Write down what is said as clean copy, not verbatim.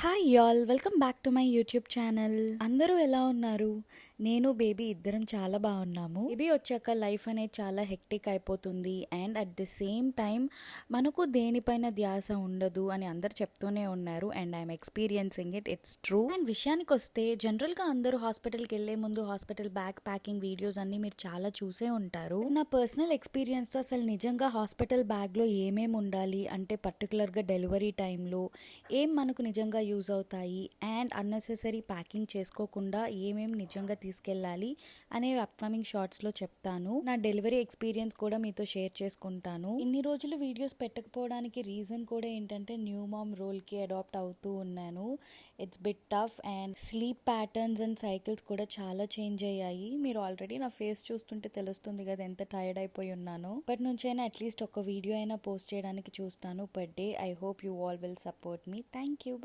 Hi y'all welcome back to my YouTube channel. అందరూ ఎలా ఉన్నారు? నేను బేబీ ఇద్దరం చాలా బాగున్నాము. బేబీ వచ్చాక లైఫ్ అనేది చాలా హెక్టిక్ అయిపోతుంది and at the same time మనకు దేనిపైన ధ్యాస ఉండదు అని అందరు చెప్తూనే ఉన్నారు and I'm experiencing it's true. And విషయానికి వస్తే జనరల్గా అందరూ హాస్పిటల్కి వెళ్ళే ముందు హాస్పిటల్ బ్యాగ్ ప్యాకింగ్ వీడియోస్ అన్ని మీరు చాలా చూసే ఉంటారు. నా పర్సనల్ ఎక్స్పీరియన్స్తో అసలు నిజంగా హాస్పిటల్ బ్యాగ్లో ఏమేమి ఉండాలి అంటే పర్టికులర్గా డెలివరీ టైంలో ఏం మనకు నిజంగా యూజ్ అవుతాయి అండ్ అన్నెసెసరీ ప్యాకింగ్ చేసుకోకుండా ఏమేమి నిజంగా తీసుకెళ్ళాలి అనేవి అప్కమింగ్ షార్ట్స్లో చెప్తాను. నా డెలివరీ ఎక్స్పీరియన్స్ కూడా మీతో షేర్ చేసుకుంటాను. ఇన్ని రోజులు వీడియోస్ పెట్టకపోవడానికి రీజన్ కూడా ఏంటంటే న్యూ మామ్ రోల్కి అడాప్ట్ అవుతూ ఉన్నాను. It's bit tough and sleep patterns and cycles కూడా చాలా చేంజ్ అయ్యాయి. మీరు ఆల్రెడీ నా ఫేస్ చూస్తుంటే తెలుస్తుంది కదా ఎంత టైర్డ్ అయిపోయి ఉన్నాను. ఇప్పటి నుంచైనా అట్లీస్ట్ ఒక వీడియో అయినా పోస్ట్ చేయడానికి చూస్తాను per day. I hope you all will support me. Thank you.